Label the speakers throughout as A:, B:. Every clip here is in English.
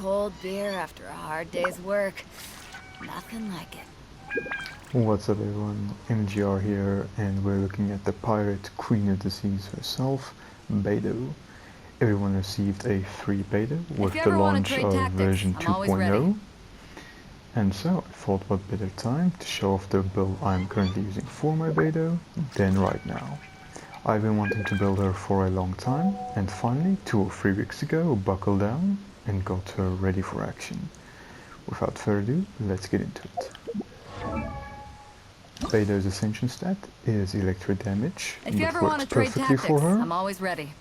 A: cold beer after a hard day's work. Nothing like it.
B: What's up everyone, MGR here, and we're looking at the pirate queen of the seas herself, Beidou. Everyone received a free beta with the launch of version 2.0. And so I thought what better time to show off the build I'm currently using for my beta than right now. I've been wanting to build her for a long time, and finally 2 or 3 weeks ago buckled down and got her ready for action. Without further ado, let's get into it. Beidou's ascension stat is electro damage, which works perfectly for her.
A: I'm always ready.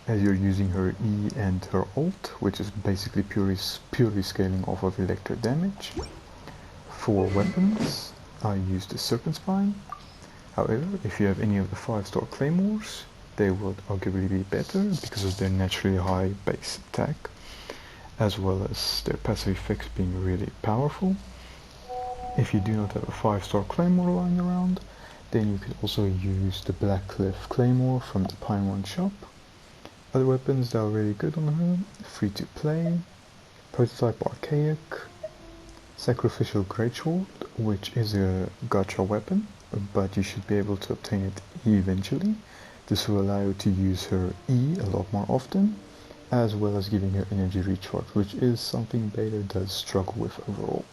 B: As you're using her E and her ult, which is basically purely scaling off of electro damage. For weapons, I use the Serpent Spine. However, if you have any of the 5-star claymores, they would arguably be better because of their naturally high base attack, as well as their passive effects being really powerful. If you do not have a 5-star claymore lying around, then you could also use the Black Cliff Claymore from the Pine One shop. Other weapons that are really good on her: free to play, Prototype Archaic, Sacrificial Greatsword, which is a gacha weapon, but you should be able to obtain it eventually. This will allow you to use her E a lot more often, as well as giving her energy recharge, which is something Beidou does struggle with overall.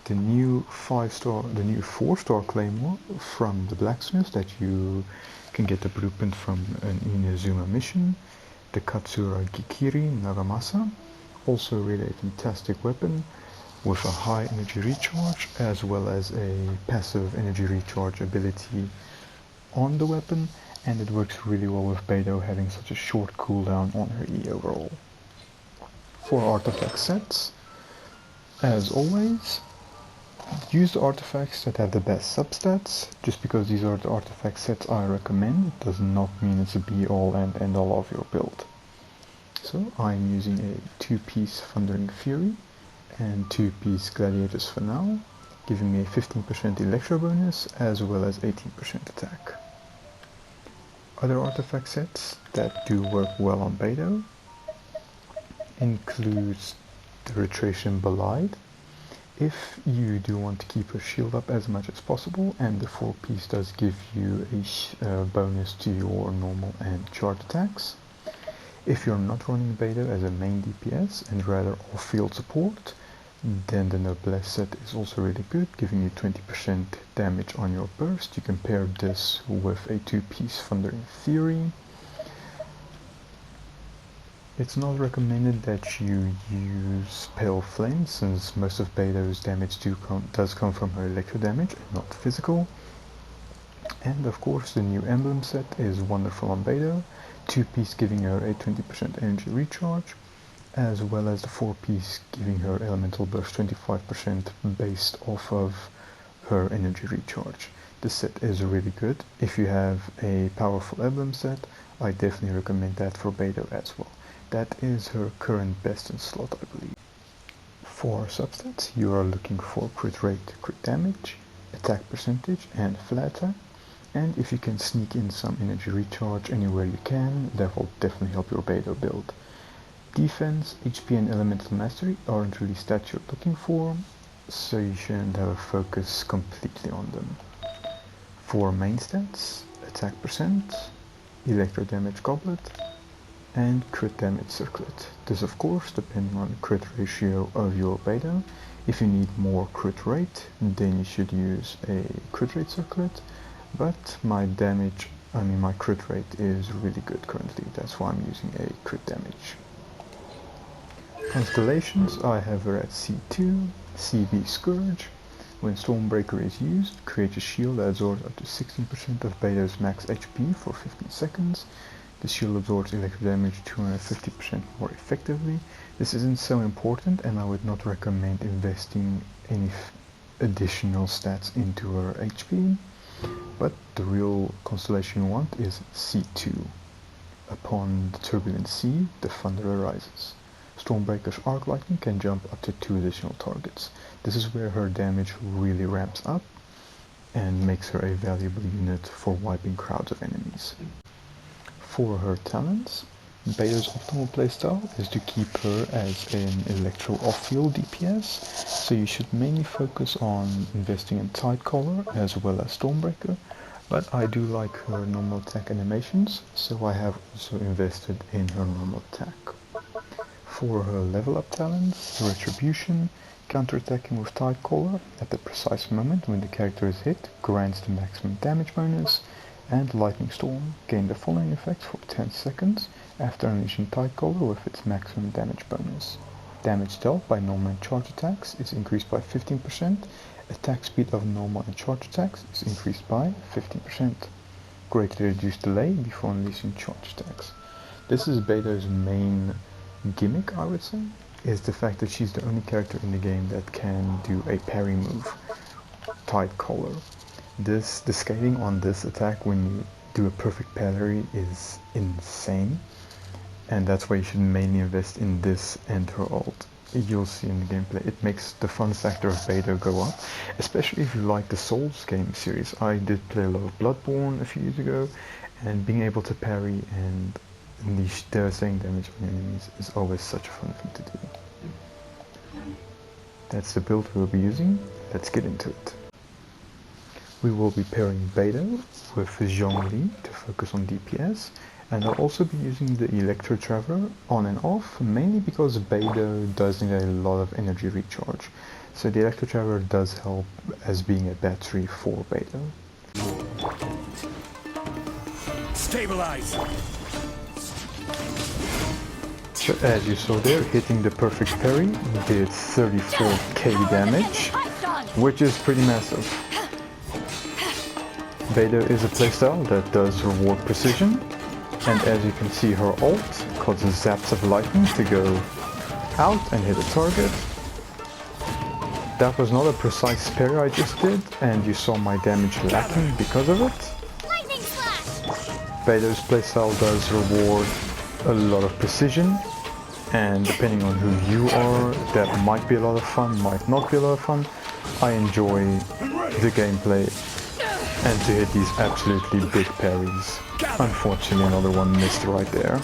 B: The new 4-star claymore from the blacksmith that you can get the blueprint from an Inazuma mission, the Katsura Gikiri Nagamasa, also really a fantastic weapon with a high energy recharge as well as a passive energy recharge ability on the weapon, and it works really well with Beidou having such a short cooldown on her E overall. For artifact sets, as always, use the artifacts that have the best substats. Just because these are the artifact sets I recommend does not mean it's a be-all and end-all of your build. So I'm using a 2-piece Thundering Fury and 2-piece Gladiators for now, giving me a 15% Electro bonus as well as 18% attack. Other artifact sets that do work well on Beidou includes the Retration Belied. If you do want to keep her shield up as much as possible, and the 4-piece does give you a bonus to your normal and charge attacks. If you're not running Beidou as a main DPS and rather off-field support, then the Noblesse set is also really good, giving you 20% damage on your burst. You can pair this with a 2-piece Thundering Fury. It's not recommended that you use Pale Flame, since most of Beidou's damage does come from her electro damage and not physical. And of course the new emblem set is wonderful on Beidou, 2-piece giving her a 20% energy recharge, as well as the 4-piece giving her elemental burst 25% based off of her energy recharge. This set is really good. If you have a powerful emblem set, I definitely recommend that for Beidou as well. That is her current best in slot, I believe. For substats, you are looking for crit rate, crit damage, attack percentage, and flat attack. And if you can sneak in some energy recharge anywhere you can, that will definitely help your Beidou build. Defense, HP, and elemental mastery aren't really stats you're looking for, so you shouldn't have a focus completely on them. For main stats, attack percent, electro damage goblet, and crit damage circlet. This of course depending on the crit ratio of your Beidou. If you need more crit rate, then you should use a crit rate circlet, but my crit rate is really good currently, that's why I'm using a crit damage. Constellations, I have her at C2, CB Scourge. When Stormbreaker is used, create a shield that absorbs up to 16% of Beidou's max HP for 15 seconds. The shield absorbs electro damage 250% more effectively. This isn't so important, and I would not recommend investing any additional stats into her HP, but the real constellation you want is C2. Upon the turbulent sea, the thunder arises. Stormbreaker's Arc Lightning can jump up to 2 additional targets. This is where her damage really ramps up and makes her a valuable unit for wiping crowds of enemies. For her talents, Beidou's optimal playstyle is to keep her as an electro off-field DPS, so you should mainly focus on investing in Tidecaller as well as Stormbreaker, but I do like her normal attack animations, so I have also invested in her normal attack. For her level up talents, Retribution, counterattacking with Tidecaller at the precise moment when the character is hit grants the maximum damage bonus, and Lightning Storm gain the following effects for 10 seconds after unleashing Tidecaller with its maximum damage bonus. Damage dealt by normal and charge attacks is increased by 15%, attack speed of normal and charge attacks is increased by 15%. Greatly reduced delay before unleashing charge attacks. This is Beidou's main gimmick, I would say, is the fact that she's the only character in the game that can do a parry move, Tidecaller. The scaling on this attack when you do a perfect parry is insane, and that's why you should mainly invest in this and her ult. You'll see in the gameplay, it makes the fun factor of Beidou go up, especially if you like the Souls game series. I did play a lot of Bloodborne a few years ago, and being able to parry and unleash devastating damage on enemies is always such a fun thing to do. That's the build we'll be using. Let's get into it. We will be pairing Beidou with Zhongli to focus on DPS, and I'll also be using the Electro Traveler on and off, mainly because Beidou does need a lot of energy recharge. So the Electro Traveler does help as being a battery for Beidou.
C: Stabilize!
B: So as you saw there, hitting the perfect parry did 34k damage, which is pretty massive. Beidou is a playstyle that does reward precision, and as you can see, her ult causes zaps of lightning to go out and hit a target. That was not a precise parry I just did, and you saw my damage lacking because of it. Beidou's playstyle does reward a lot of precision, and depending on who you are, that might be a lot of fun, might not be a lot of fun. I enjoy the gameplay and to hit these absolutely big parries. Unfortunately, another one missed right there.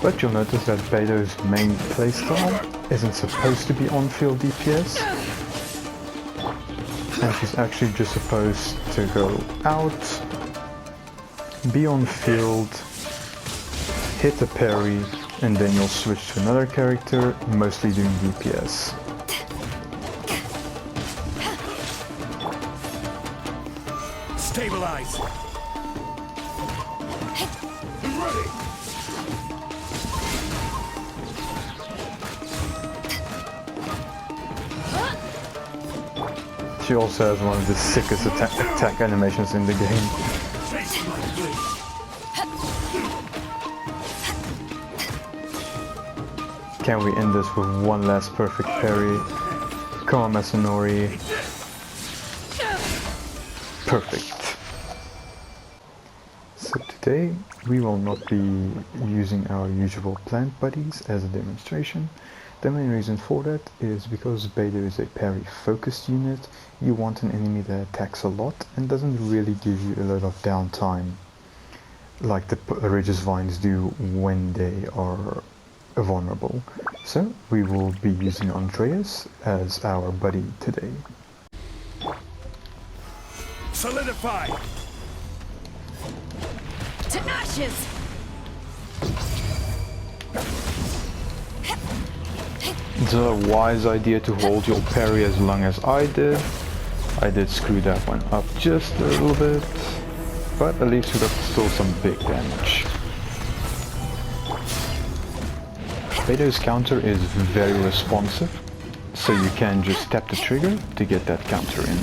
B: But you'll notice that Beidou's main playstyle isn't supposed to be on-field DPS, and she's actually just supposed to go out, be on field, hit a parry, and then you'll switch to another character, mostly doing DPS.
C: Stabilize! Ready!
B: She also has one of the sickest attack animations in the game. Can we end this with one last perfect parry? Come on, Masanori. Perfect. So today we will not be using our usual plant buddies as a demonstration. The main reason for that is because Beidou is a parry focused unit. You want an enemy that attacks a lot and doesn't really give you a lot of downtime like the Regis Vines do when they are vulnerable. So we will be using Andreas as our buddy today.
C: Solidify!
A: To ashes!
B: It's a wise idea to hold your parry as long as I did. I did screw that one up just a little bit, but at least we got still some big damage. Beidou's counter is very responsive, so you can just tap the trigger to get that counter in.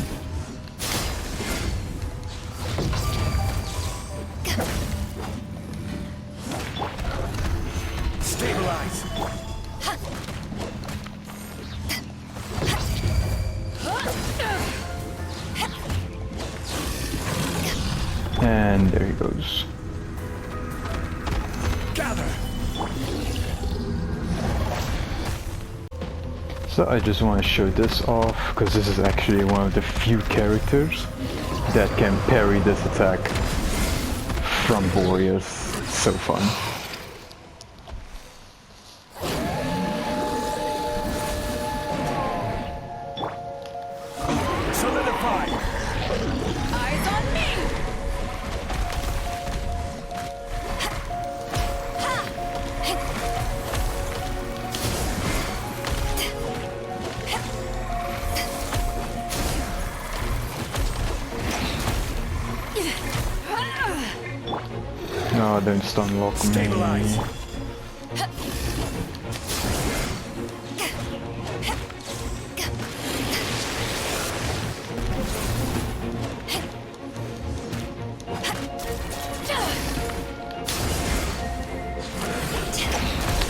C: Stabilize!
B: And there he goes.
C: Gather!
B: So I just want to show this off, because this is actually one of the few characters that can parry this attack from Boreas. So fun.
C: Solidify!
A: Eyes on me!
B: No, don't stun lock me.
C: Stabilize!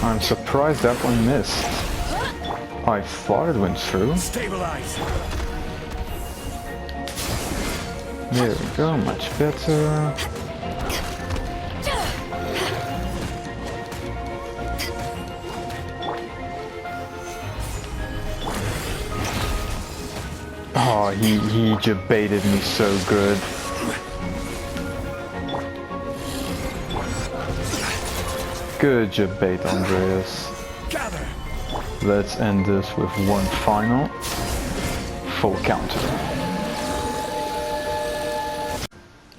B: I'm surprised that one missed. I thought it went through.
C: Stabilize!
B: There we go, much better. Oh, he just baited me so good. Good job bait, Andreas.
C: Gather!
B: Let's end this with one final full counter.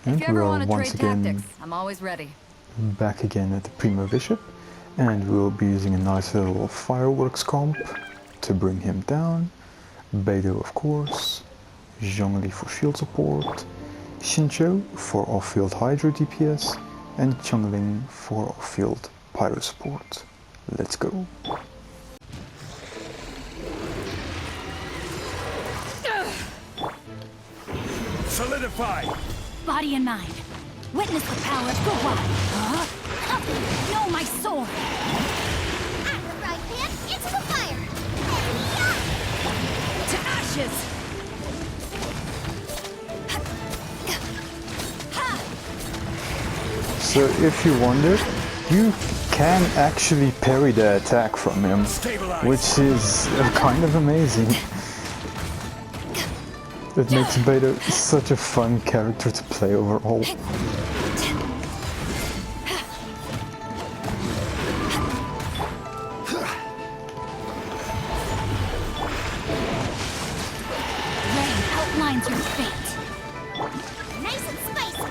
B: And
A: If you ever
B: we're
A: want to
B: once
A: trade
B: again
A: tactics, I'm always ready.
B: back again at the Primo Bishop, and we'll be using a nice little fireworks comp to bring him down. Beidou, of course, Zhongli for shield support, Xinqiu for off-field Hydro DPS, and Chongling for off-field Pyro support. Let's go.
C: Solidify!
A: Body and mind. Witness the power of the one. Huh? No, my sword.
D: At the right hand, into the fire!
A: To ashes.
B: So if you wonder, you can actually parry the attack from him,
C: Stabilize!
B: which is kind of amazing. It makes Beidou such a fun character to play overall.
A: Rain outlines your fate.
D: Nice and spicy!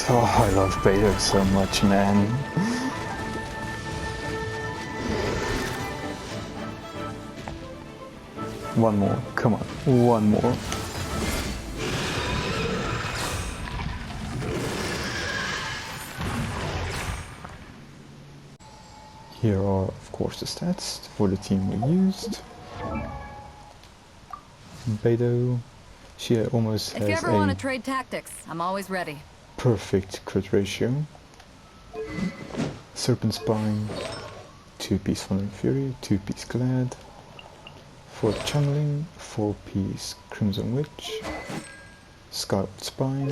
B: Oh, I love Beidou so much, man. One more, come on, one more. Here are, of course, the stats for the team we used. Beidou, she almost
A: If you
B: has
A: ever want to
B: a
A: trade tactics, I'm always ready.
B: perfect crit ratio. Serpent Spine, 2-piece Thunder Fury, 2-piece Glad. For Chungling, 4-piece Crimson Witch, Skyward Spine,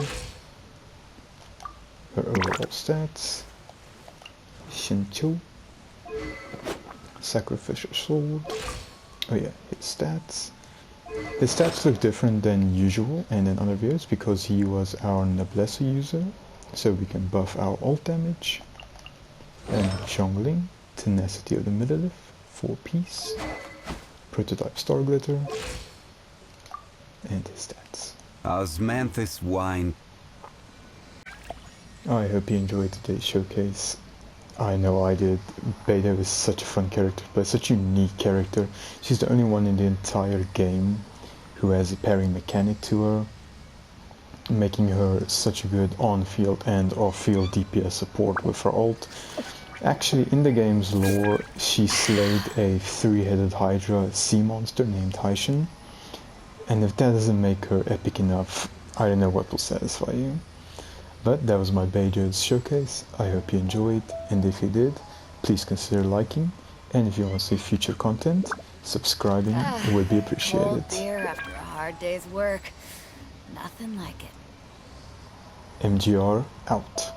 B: her overall stats, Xinqiu, Sacrificial Sword, oh yeah, his stats. His stats look different than usual and in other videos because he was our Noblesse user, so we can buff our ult damage. And Chongling, Tenacity of the Middle 4-piece. Prototype Star Glitter, and his stats.
E: Osmanthus wine.
B: I hope you enjoyed today's showcase. I know I did. Beidou is such a fun character, but such a unique character. She's the only one in the entire game who has a parrying mechanic to her, making her such a good on-field and off-field DPS support with her ult. Actually, in the game's lore, she slayed a 3-headed Hydra sea monster named Haishin, and if that doesn't make her epic enough, I don't know what will satisfy you. But that was my Beidou's showcase. I hope you enjoyed, and if you did, please consider liking, and if you want to see future content, subscribing would be appreciated.
A: Cold beer after a hard day's work. Nothing like it.
B: MGR out.